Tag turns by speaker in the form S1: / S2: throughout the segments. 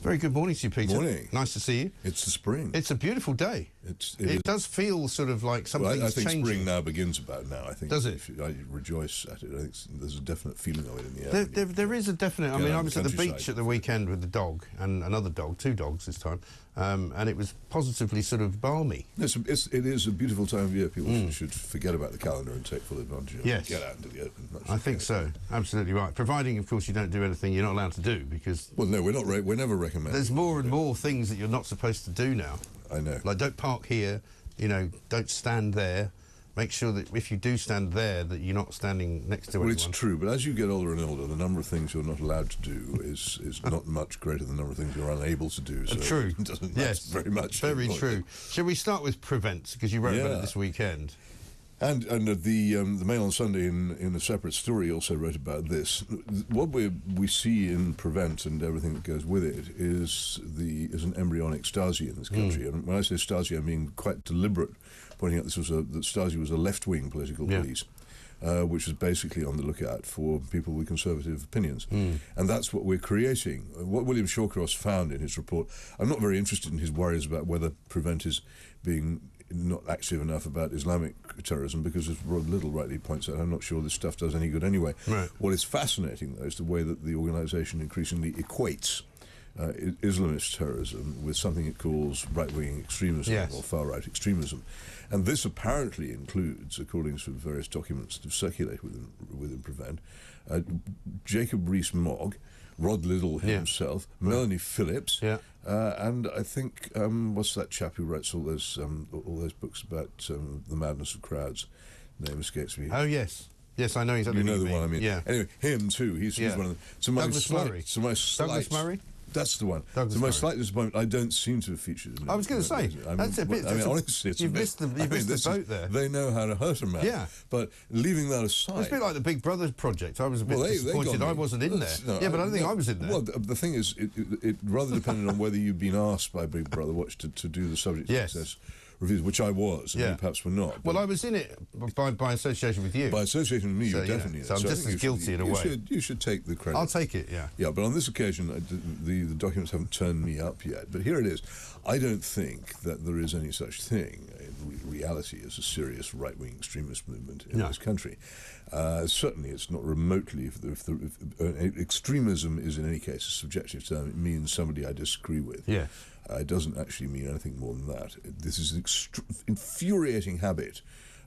S1: Very good morning to you, Peter.
S2: Morning.
S1: Nice to see you.
S2: It's the spring.
S1: It's a beautiful day. It does feel sort of like something's
S2: I think
S1: changing.
S2: spring now begins about now. I think.
S1: Does it?
S2: I rejoice at it. I think there's a definite feeling of it in the air.
S1: There is a definite. I mean, I was at the
S2: countryside.
S1: beach at the weekend with the dog and another dog, 2 dogs this time, and it was positively sort of balmy.
S2: It is a beautiful time of year. People should forget about the calendar and take full advantage of it.
S1: Yes.
S2: Get out into the open.
S1: I think so. Absolutely right. Providing, of course, you don't do anything you're not allowed to do, because
S2: Well, no, we're never recommending.
S1: there's more and more things that you're not supposed to do now.
S2: I know.
S1: Like, don't park here. You know, don't stand there. Make sure that if you do stand there, that you're not standing next to anyone.
S2: Well, it's true, but as you get older and older, the number of things you're not allowed to do is not much greater than the number of things you're unable to do. So
S1: True.
S2: It doesn't
S1: Yes.
S2: matter very much.
S1: Very true. Shall we start with Prevent, because you wrote about it this weekend?
S2: And the Mail on Sunday in a separate story also wrote about this. What we see in Prevent and everything that goes with it is an embryonic Stasi in this country. And when I say Stasi, I mean quite deliberate, pointing out that Stasi was a left-wing political police. Which was basically on the lookout for people with conservative opinions. And that's what we're creating. What William Shawcross found in his report, I'm not very interested in his worries about whether Prevent is being not active enough about Islamic terrorism, because as Rod Little rightly points out, I'm not sure this stuff does any good anyway.
S1: Right.
S2: What is fascinating, though, is the way that the organisation increasingly equates Islamist terrorism with something it calls right-wing extremism or far-right extremism. And this apparently includes, according to various documents that have circulated within Prevent, Jacob Rees-Mogg, Rod Little himself, Melanie Phillips, and I think what's that chap who writes all those books about the madness of crowds? Name escapes me.
S1: Oh yes, I know exactly.
S2: You know
S1: what
S2: the one I mean.
S1: Yeah.
S2: Anyway, him too. He's one of them.
S1: Douglas Murray. Douglas Murray.
S2: That's the one. To my slight disappointment, I don't seem to have featured in it.
S1: I was going to say, that's a bit...
S2: I mean, honestly,
S1: you've missed the boat there.
S2: They know how to hurt a man.
S1: Yeah.
S2: But leaving that aside...
S1: It's a bit like the Big Brother project. I was a bit disappointed I wasn't in there. No, but I don't think I was in there.
S2: Well, the thing is, it rather depended on whether you'd been asked by Big Brother Watch to do the subject access reviews, which I was, and you perhaps were not.
S1: Well, I was in it by association with you.
S2: By association with me,
S1: so,
S2: you're definitely in it.
S1: So I'm just as guilty in a way.
S2: You should take the credit.
S1: I'll take it, yeah.
S2: Yeah, but on this occasion, the documents haven't turned me up yet. But here it is. I don't think that there is any such thing in reality as a serious right-wing extremist movement in this country. Certainly, it's not remotely. If extremism is in any case a subjective term, it means somebody I disagree with.
S1: Yeah.
S2: It doesn't actually mean anything more than that. This is an infuriating habit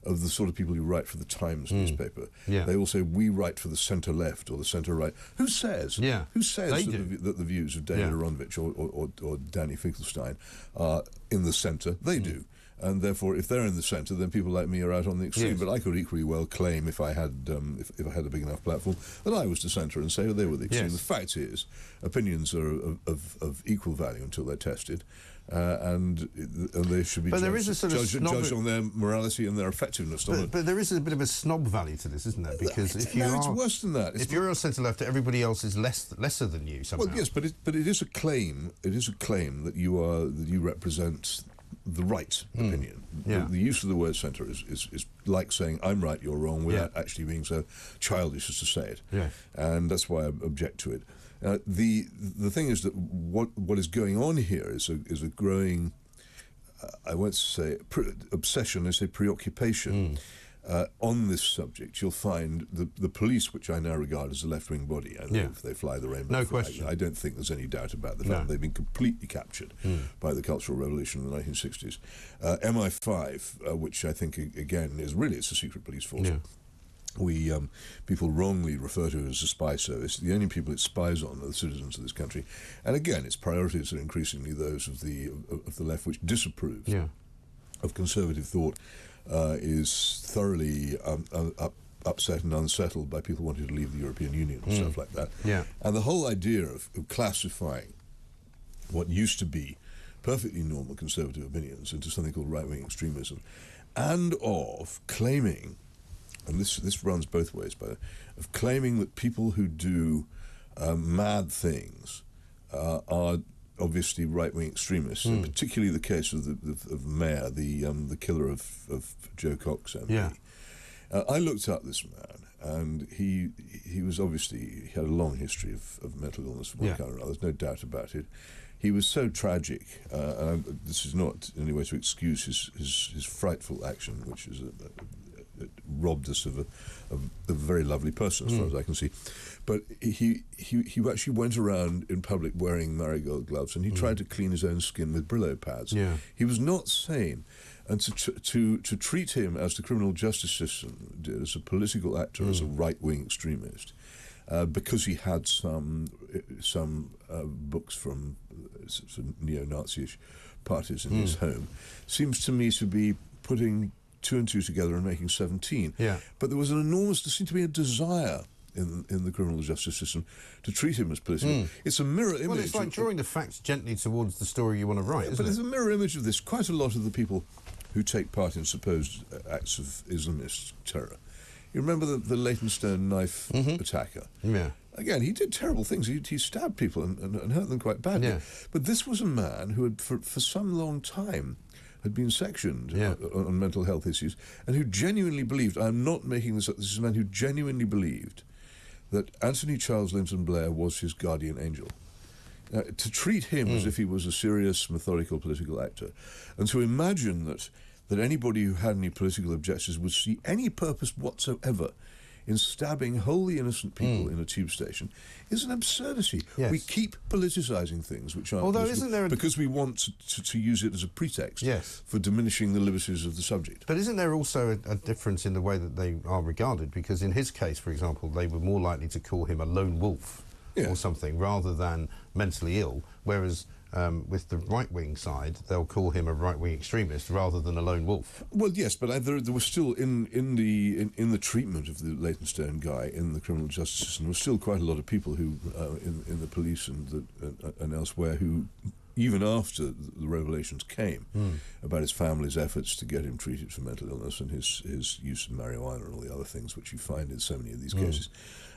S2: of the sort of people who write for the Times newspaper. Yeah. They all say, we write for the centre-left or the centre-right. Who says?
S1: Yeah.
S2: Who says that the views of David Aronovich or Danny Finkelstein are in the centre? They do. And therefore, if they're in the centre, then people like me are out on the extreme. But I could equally well claim, if I had if I had a big enough platform, that I was the centre and say they were the extreme. The fact is, opinions are of equal value until they're tested, and they should be judged on their morality and their effectiveness.
S1: But there is a bit of a snob value to this, isn't there? Because if you
S2: it's worse than that.
S1: If you're a centre-left, everybody else is lesser than you somehow.
S2: Well, yes, but it is a claim. It is a claim that you represent the right opinion. The use of the word centre is like saying I'm right, you're wrong, without actually being so childish as to say it. Yeah. And that's why I object to it. The thing is that what is going on here is a growing, I won't say obsession, I say preoccupation. On this subject, you'll find the police, which I now regard as a left-wing body, and if they fly the rainbow flag,
S1: question.
S2: I don't think there's any doubt about the fact that they've been completely captured by the Cultural Revolution in the 1960s. MI5, which I think again it's a secret police force. Yeah. People wrongly refer to it as a spy service. The only people it spies on are the citizens of this country, and again, its priorities are increasingly those of the left, which disapproves of conservative thought. Is thoroughly upset and unsettled by people wanting to leave the European Union and stuff like that. Yeah. And the whole idea of classifying what used to be perfectly normal conservative opinions into something called right-wing extremism, and of claiming, and this runs both ways, of claiming that people who do mad things are obviously right-wing extremists, and particularly the case of the mayor, the killer of Joe Cox MP. I looked up this man, And he was obviously, he had a long history of mental illness of one kind or another. There's no doubt about it. He was so tragic, and this is not in any way to excuse his frightful action, which is it robbed us of a very lovely person, as far as I can see. But he actually went around in public wearing marigold gloves, and he tried to clean his own skin with Brillo pads.
S1: Yeah.
S2: He was not sane. And to treat him as the criminal justice system did, as a political actor, as a right-wing extremist, because he had some books from neo-Nazi-ish parties in his home, seems to me to be putting 2 and 2 together and making 17.
S1: Yeah.
S2: But there seemed to be a desire in the criminal justice system to treat him as political. It's a mirror image.
S1: Well, it's like drawing the facts gently towards the story you want to write, isn't
S2: but
S1: it?
S2: it's a mirror image of this. Quite a lot of the people who take part in supposed acts of Islamist terror. You remember the Leytonstone knife attacker?
S1: Yeah.
S2: Again, he did terrible things. He stabbed people and hurt them quite badly.
S1: Yeah.
S2: But this was a man who had, for some long time, had been sectioned on mental health issues, and who genuinely believed, I'm not making this up, this is a man who genuinely believed that Anthony Charles Linton Blair was his guardian angel. To treat him as if he was a serious, methodical political actor, and to imagine that anybody who had any political objections would see any purpose whatsoever in stabbing wholly innocent people in a tube station is an absurdity.
S1: Yes.
S2: We keep politicizing things which aren't
S1: Although
S2: political
S1: isn't there
S2: because we want to use it as a pretext for diminishing the liberties of the subject.
S1: But isn't there also a difference in the way that they are regarded? Because in his case, for example, they were more likely to call him a lone wolf or something rather than mentally ill, whereas with the right-wing side, they'll call him a right-wing extremist rather than a lone wolf.
S2: Well, yes, but there was still in the treatment of the Leytonstone guy in the criminal justice system, there was still quite a lot of people who in the police and elsewhere who, even after the revelations came about his family's efforts to get him treated for mental illness and his use of marijuana and all the other things which you find in so many of these cases,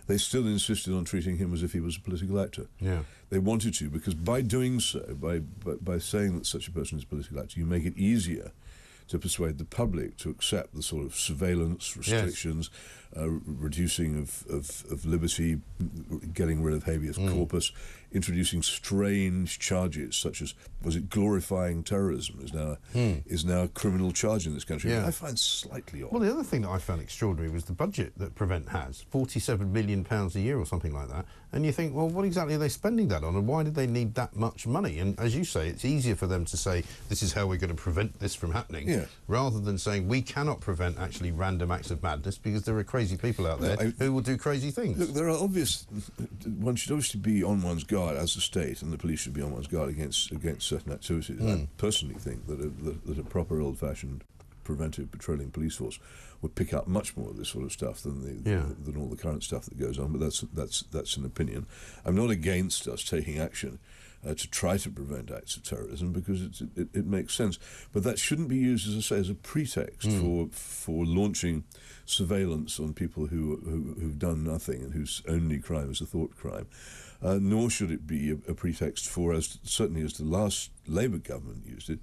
S2: they still insisted on treating him as if he was a political actor. Yeah. They wanted to, because by doing so, by saying that such a person is a political actor, you make it easier to persuade the public to accept the sort of surveillance, restrictions, reducing of liberty, getting rid of habeas corpus, introducing strange charges such as, was it glorifying terrorism is now a criminal charge in this country.
S1: Yeah.
S2: I find slightly odd.
S1: Well, the other thing that I found extraordinary was the budget that Prevent has, £47 million a year or something like that. And you think, well, what exactly are they spending that on, and why did they need that much money? And as you say, it's easier for them to say, this is how we're going to prevent this from happening, rather than saying, we cannot prevent actually random acts of madness because there are crazy people out there who will do crazy things.
S2: Look, there are one should obviously be on one's guard as a state, and the police should be on one's guard against certain activities. I personally think that a proper old-fashioned preventive patrolling police force would pick up much more of this sort of stuff than all the current stuff that goes on. But that's an opinion. I'm not against us taking action to try to prevent acts of terrorism, because it makes sense. But that shouldn't be used, as I say, as a pretext for launching surveillance on people who've done nothing and whose only crime is a thought crime. Nor should it be a pretext for, certainly as the last Labour government used it,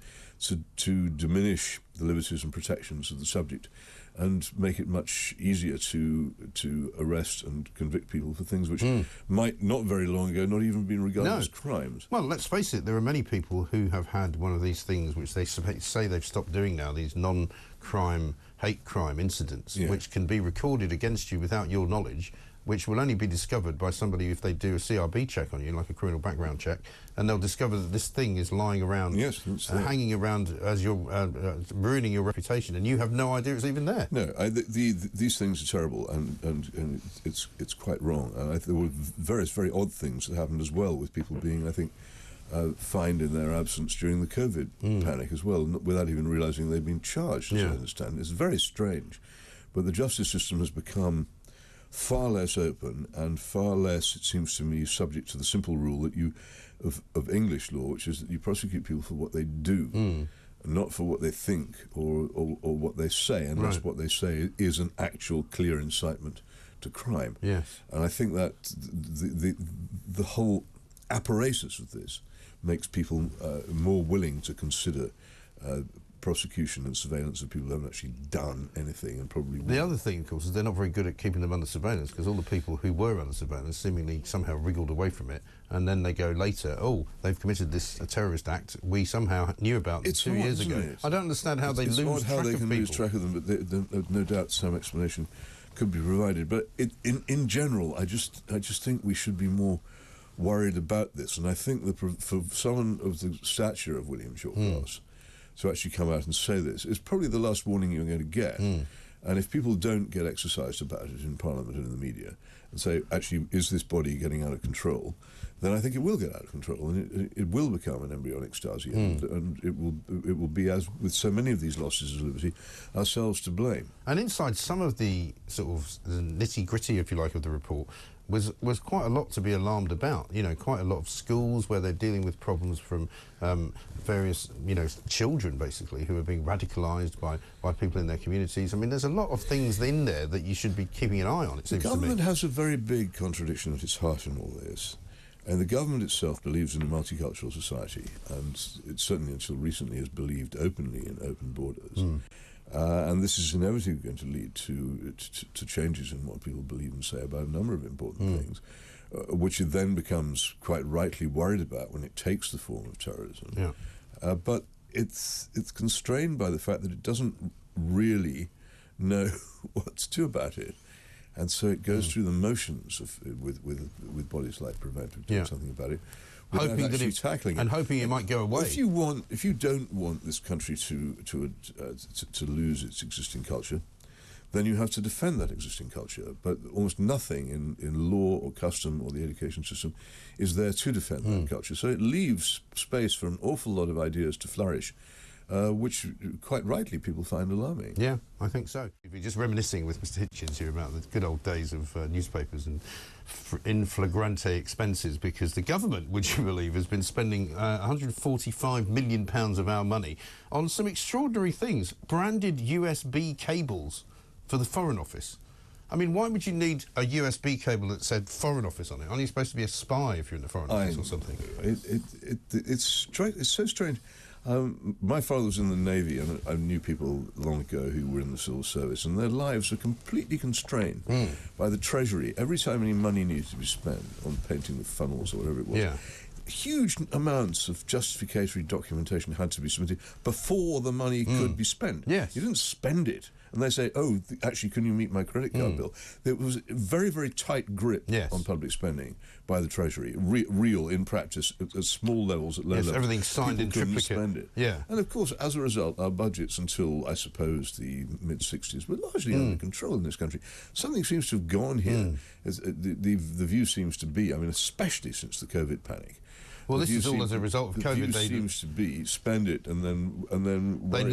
S2: to diminish the liberties and protections of the subject and make it much easier to arrest and convict people for things which might not very long ago not even been regarded as crimes.
S1: Well, let's face it, there are many people who have had one of these things which they say they've stopped doing now, these non-crime, hate crime incidents, which can be recorded against you without your knowledge, which will only be discovered by somebody if they do a CRB check on you, like a criminal background check, and they'll discover that this thing is lying around, hanging around as you're ruining your reputation, and you have no idea it's even there.
S2: No, these things are terrible, and it's quite wrong. And there were various very odd things that happened as well, with people being, I think, fined in their absence during the COVID panic as well, without even realising they'd been charged, as I understand. It's very strange. But the justice system has become far less open and far less, it seems to me, subject to the simple rule that of English law, which is that you prosecute people for what they do, and not for what they think or what they say, unless what they say is an actual clear incitement to crime. Yes. And I think that the whole apparatus of this makes people more willing to consider prosecution and surveillance of people who haven't actually done anything and probably won't.
S1: The other thing, of course, is they're not very good at keeping them under surveillance, because all the people who were under surveillance seemingly somehow wriggled away from it, and then they go later, oh, they've committed this terrorist act. We somehow knew about them 2 years ago.
S2: It?
S1: I don't understand how they lose track of people.
S2: It's odd how they can lose track of them, but no doubt some explanation could be provided. But in general, I just think we should be more worried about this, and I think that for someone of the stature of William Shawcross to actually come out and say this is probably the last warning you're going to get. And if people don't get exercised about it in Parliament and in the media and say, actually, is this body getting out of control, then I think it will get out of control, and it will become an embryonic Stasi, and it will be, as with so many of these losses of liberty, ourselves to blame.
S1: And inside some of the sort of nitty-gritty, if you like, of the report was quite a lot to be alarmed about. You know, quite a lot of schools where they're dealing with problems from various, children, basically, who are being radicalised by people in their communities. I mean, there's a lot of things in there that you should be keeping an eye on, it seems to me.
S2: The government has a very big contradiction at its heart in all this. And the government itself believes in a multicultural society, and it certainly until recently has believed openly in open borders. And this is inevitably going to lead to changes in what people believe and say about a number of important things, which it then becomes quite rightly worried about when it takes the form of terrorism.
S1: Yeah.
S2: But it's constrained by the fact that it doesn't really know what to do about it. And so it goes through the motions with bodies like Prevent of doing something about it,
S1: hoping that
S2: tackling it,
S1: and hoping it might go away.
S2: If you don't want this country to lose its existing culture, then you have to defend that existing culture. But almost nothing in law or custom or the education system is there to defend that culture. So it leaves space for an awful lot of ideas to flourish, which, quite rightly, people find alarming.
S1: Yeah, I think so. We're just reminiscing with Mr. Hitchens here about the good old days of newspapers and in flagrante expenses, because the government, would you believe, has been spending £145 million of our money on some extraordinary things. Branded USB cables for the Foreign Office. I mean, why would you need a USB cable that said Foreign Office on it? Aren't you supposed to be a spy if you're in the Foreign Office or something?
S2: It's strange. It's so strange. My father was in the Navy, and I knew people long ago who were in the civil service, and their lives are completely constrained by the Treasury. Every time any money needed to be spent on painting the funnels or whatever it was, huge amounts of justificatory documentation had to be submitted before the money could be spent.
S1: Yes.
S2: You didn't spend it, and they say, oh, actually, can you meet my credit card bill? There was a very, very tight grip on public spending by the Treasury, real in practice, at small levels, at low levels.
S1: Everything's signed in triplicate.
S2: Spend it. And of course, as a result, our budgets until, I suppose, the mid-60s were largely under control in this country. Something seems to have gone here. The view seems to be, I mean, especially since the COVID panic.
S1: Well, this is all as a result of COVID.
S2: The view seems to be spend it and then
S1: they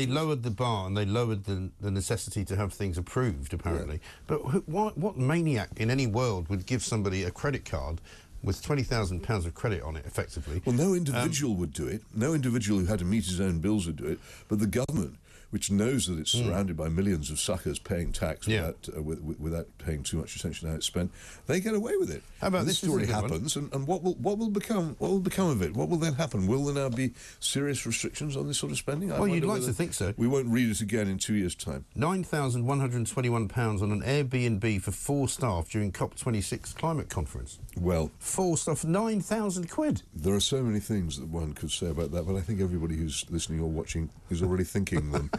S1: lowered the bar, and they lowered the necessity to have things approved, apparently. But what maniac in any world would give somebody a credit card with £20,000 of credit on it, effectively?
S2: Well, no individual would do it. No individual who had to meet his own bills would do it. But the government, which knows that it's surrounded by millions of suckers paying tax without paying too much attention to how it's spent, they get away with it.
S1: How about
S2: this story happens, and what will become of it? What will then happen? Will there now be serious restrictions on this sort of spending?
S1: Well, you'd like to think so.
S2: We won't read it again in 2 years' time.
S1: £9,121 on an Airbnb for 4 staff during COP26 climate conference.
S2: Well,
S1: 4 staff, 9,000 quid.
S2: There are so many things that one could say about that, but I think everybody who's listening or watching is already thinking them.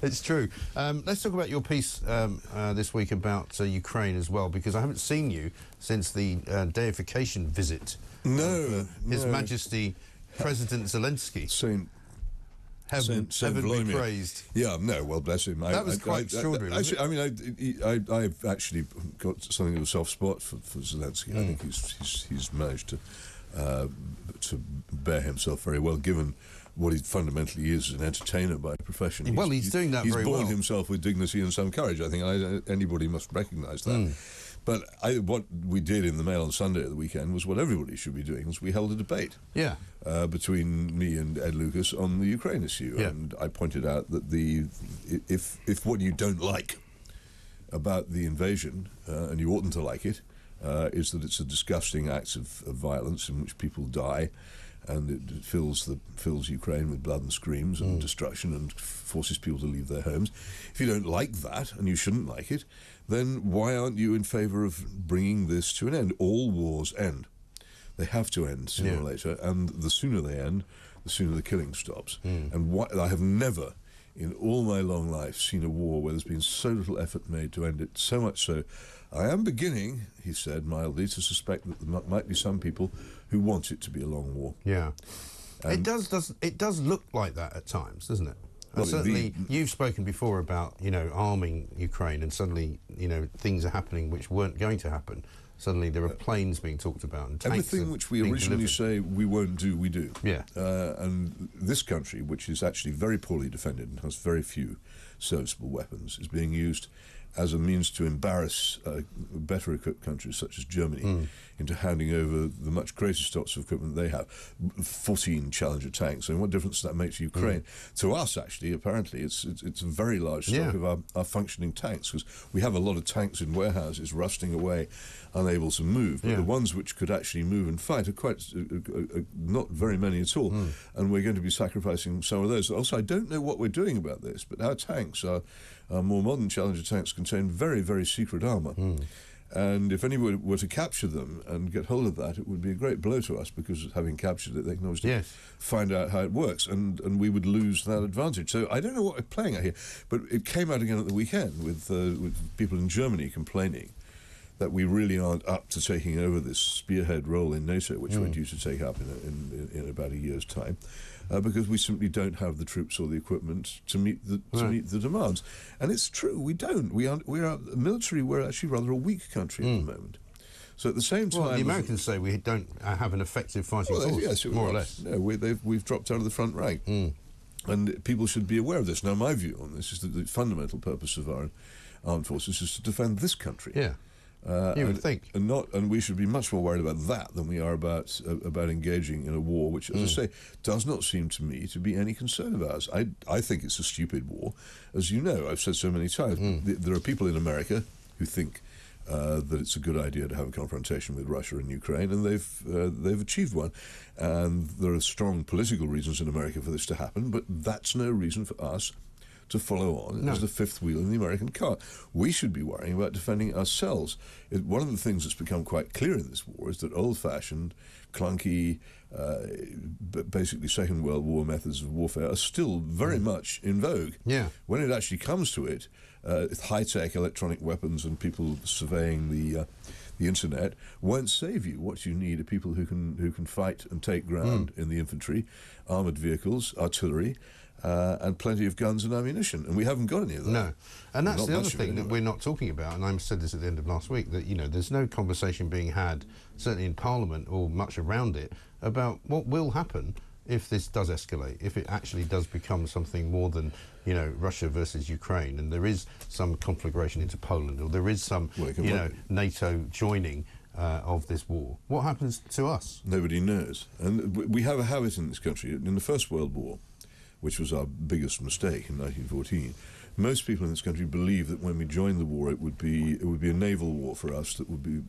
S1: It's true. Let's talk about your piece this week about Ukraine as well, because I haven't seen you since the deification visit of His Majesty President Zelensky. Heaven be praised.
S2: Yeah, no, well, bless him.
S1: That was quite extraordinary.
S2: I've actually got something of a soft spot for Zelensky. I think he's managed to bear himself very well, given what he fundamentally is, an entertainer by profession.
S1: Well, he's doing that very well.
S2: He's borne himself with dignity and some courage. I think anybody must recognise that. But what we did in the Mail on Sunday at the weekend was what everybody should be doing, was we held a debate between me and Ed Lucas on the Ukraine issue. And I pointed out that if what you don't like about the invasion, and you oughtn't to like it, is that it's a disgusting act of violence in which people die, and it fills Ukraine with blood and screams and destruction and forces people to leave their homes. If you don't like that, and you shouldn't like it, then why aren't you in favour of bringing this to an end? All wars end. They have to end sooner or later, and the sooner they end, the sooner the killing stops. And I have never, in all my long life, seen a war where there's been so little effort made to end it, so much so. I am beginning, he said mildly, to suspect that there might be some people who want it to be a long war.
S1: Yeah. It does look like that at times, doesn't it? Well, certainly, you've spoken before about, arming Ukraine, and suddenly, things are happening which weren't going to happen. Suddenly there are planes being talked about and tanks.
S2: Everything which we originally say we won't do, we do.
S1: Yeah.
S2: And this country, which is actually very poorly defended and has very few serviceable weapons, is being used as a means to embarrass better equipped countries such as Germany into handing over the much greater stocks of equipment they have. 14 Challenger tanks. I mean, what difference does that make to Ukraine? To us, actually, apparently, it's a very large stock of our functioning tanks, because we have a lot of tanks in warehouses rusting away, unable to move. But the ones which could actually move and fight are quite not very many at all. And we're going to be sacrificing some of those. Also, I don't know what we're doing about this, but our tanks are more modern Challenger tanks contain very, very secret armour. And if anyone were to capture them and get hold of that, it would be a great blow to us, because having captured it, they can obviously find out how it works, and we would lose that advantage. So I don't know what we're playing at here, but it came out again at the weekend with people in Germany complaining that we really aren't up to taking over this spearhead role in NATO, which we're due to take up in about a year's time. Because we simply don't have the troops or the equipment to meet the demands, and it's true, we don't. We are military. We're actually rather a weak country at the moment. So at the same time,
S1: the Americans say we don't have an effective fighting force.
S2: Yes,
S1: more or less.
S2: No, we've dropped out of the front rank, and people should be aware of this. Now, my view on this is that the fundamental purpose of our armed forces is to defend this country.
S1: Yeah. You would think,
S2: and we should be much more worried about that than we are about engaging in a war, which, as I say, does not seem to me to be any concern of ours. I think it's a stupid war, as you know. I've said so many times. There are people in America who think that it's a good idea to have a confrontation with Russia and Ukraine, and they've achieved one. And there are strong political reasons in America for this to happen, but that's no reason for us to follow on as the fifth wheel in the American car. We should be worrying about defending ourselves. One of the things that's become quite clear in this war is that old-fashioned, clunky, basically Second World War methods of warfare are still very much in vogue.
S1: Yeah.
S2: When it actually comes to it, high-tech electronic weapons and people surveying the internet won't save you. What you need are people who can fight and take ground in the infantry, armoured vehicles, artillery, and plenty of guns and ammunition, and we haven't got any of that.
S1: No, and that's the other thing that we're not talking about, and I said this at the end of last week, that, there's no conversation being had, certainly in Parliament or much around it, about what will happen if this does escalate, if it actually does become something more than, Russia versus Ukraine, and there is some conflagration into Poland, or there is some, NATO joining of this war. What happens to us?
S2: Nobody knows. And we have a habit in this country. In the First World War, which was our biggest mistake in 1914, most people in this country believe that when we joined the war, it would be a naval war for us. That would be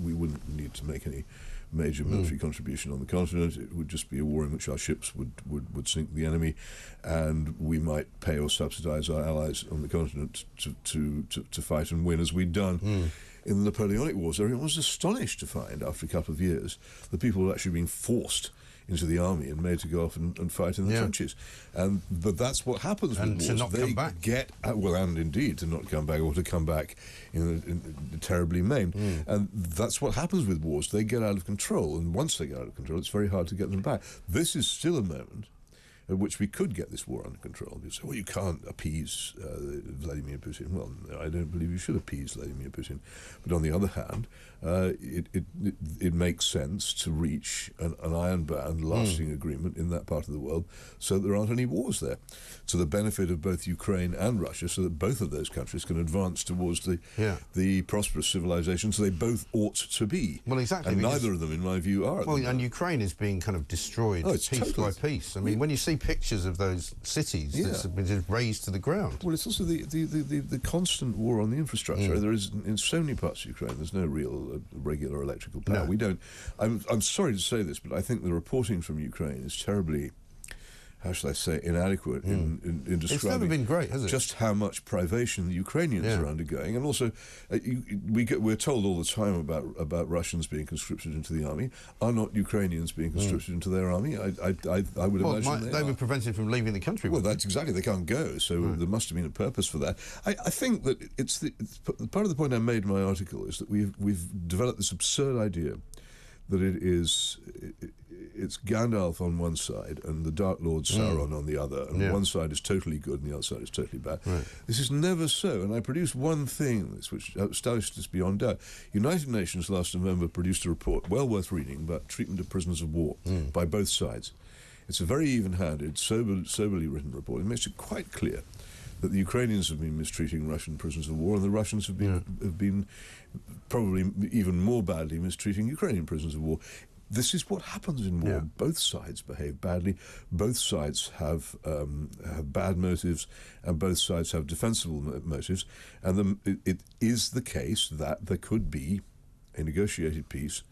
S2: we wouldn't need to make any major military contribution on the continent. It would just be a war in which our ships would sink the enemy, and we might pay or subsidise our allies on the continent to fight and win, as we'd done in the Napoleonic Wars. Everyone was astonished to find, after a couple of years, that people were actually being forced into the army and made to go off and fight in the trenches. But that's what happens with wars.
S1: To not come back.
S2: And indeed to not come back, or to come back terribly maimed. And that's what happens with wars. They get out of control, and once they get out of control, it's very hard to get them back. This is still a moment at which we could get this war under control. You say, well, you can't appease Vladimir Putin. Well, no, I don't believe you should appease Vladimir Putin. But on the other hand, it makes sense to reach an iron-bound, lasting agreement in that part of the world so that there aren't any wars there, to the benefit of both Ukraine and Russia, so that both of those countries can advance towards the prosperous civilizations they both ought to be.
S1: Well, exactly.
S2: And neither of them, in my view, are.
S1: Well, and Ukraine is being kind of destroyed piece by piece. I mean, when you see see pictures of those cities that have been just razed to the ground.
S2: Well, it's also the constant war on the infrastructure. There is, in so many parts of Ukraine, there's no real regular electrical power.
S1: No.
S2: We don't. I'm sorry to say this, but I think the reporting from Ukraine is terribly, how should I say, inadequate in describing.
S1: It's never been great, has it?
S2: Just how much privation the Ukrainians are undergoing, and also we're told all the time about Russians being conscripted into the army. Are not Ukrainians being conscripted into their army? I would imagine
S1: they were prevented from leaving the country.
S2: Well, that's exactly. They can't go, so there must have been a purpose for that. I think that it's part of the point I made in my article is that we've developed this absurd idea that it's Gandalf on one side and the Dark Lord Sauron on the other, and one side is totally good and the other side is totally bad. Right. This is never so, and I produced one thing which established this beyond doubt. United Nations last November produced a report, well worth reading, about treatment of prisoners of war by both sides. It's a very even-handed, soberly written report. It makes it quite clear that the Ukrainians have been mistreating Russian prisoners of war, and the Russians have been probably even more badly mistreating Ukrainian prisoners of war. This is what happens in war. Yeah. Both sides behave badly. Both sides have bad motives, and both sides have defensible motives. And it is the case that there could be a negotiated peace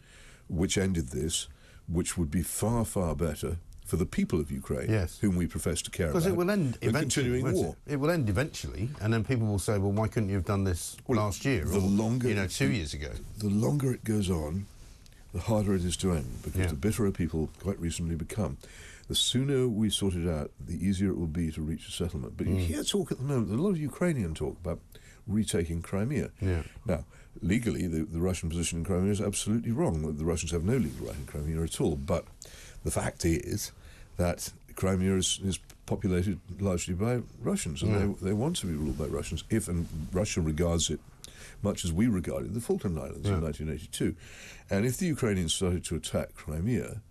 S2: which ended this, which would be far, far better for the people of Ukraine, whom we profess to care about.
S1: Because it will end eventually.
S2: Continuing war.
S1: It will end eventually, and then people will say, well, why couldn't you have done this last year?
S2: The longer,
S1: 2 years ago.
S2: The longer it goes on, the harder it is to end, because the bitterer people quite recently become. The sooner we sort it out, the easier it will be to reach a settlement. But you hear talk at the moment, there's a lot of Ukrainian talk about retaking Crimea. Yeah. Now, legally, the Russian position in Crimea is absolutely wrong. The Russians have no legal right in Crimea at all. But the fact is that Crimea is populated largely by Russians, and they want to be ruled by Russians, and Russia regards it much as we regarded the Falkland Islands in 1982. And if the Ukrainians started to attack Crimea,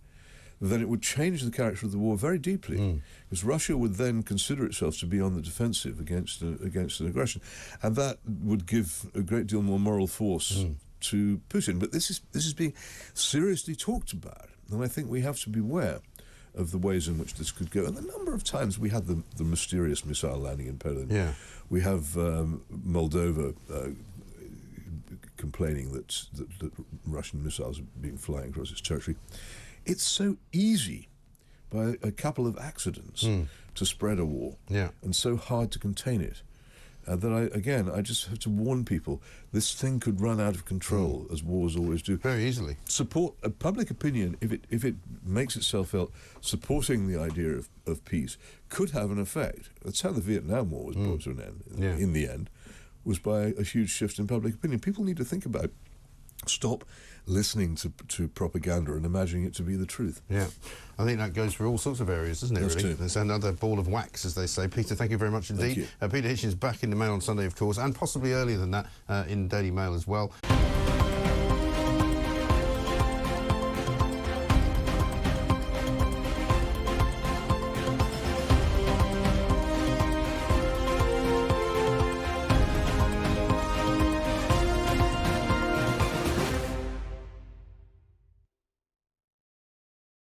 S2: then it would change the character of the war very deeply, because Russia would then consider itself to be on the defensive against an aggression, and that would give a great deal more moral force to Putin. But this is being seriously talked about, and I think we have to beware of the ways in which this could go. And the number of times we had the mysterious missile landing in Poland. Yeah. We have Moldova complaining that Russian missiles are being flying across its territory. It's so easy by a couple of accidents to spread a war, and so hard to contain it. That I just have to warn people, this thing could run out of control, as wars always do.
S1: Very easily.
S2: Support public opinion, if it makes itself felt, supporting the idea of peace could have an effect. That's how the Vietnam War was brought to an end. In the end, was by a huge shift in public opinion. People need to think about. Stop listening to propaganda and imagining it to be the truth.
S1: Yeah, I think that goes for all sorts of areas, doesn't it, really? There's another ball of wax, as they say. Peter, thank you very much indeed. Peter Hitchens back in the Mail on Sunday, of course, and possibly earlier than that in Daily Mail as well.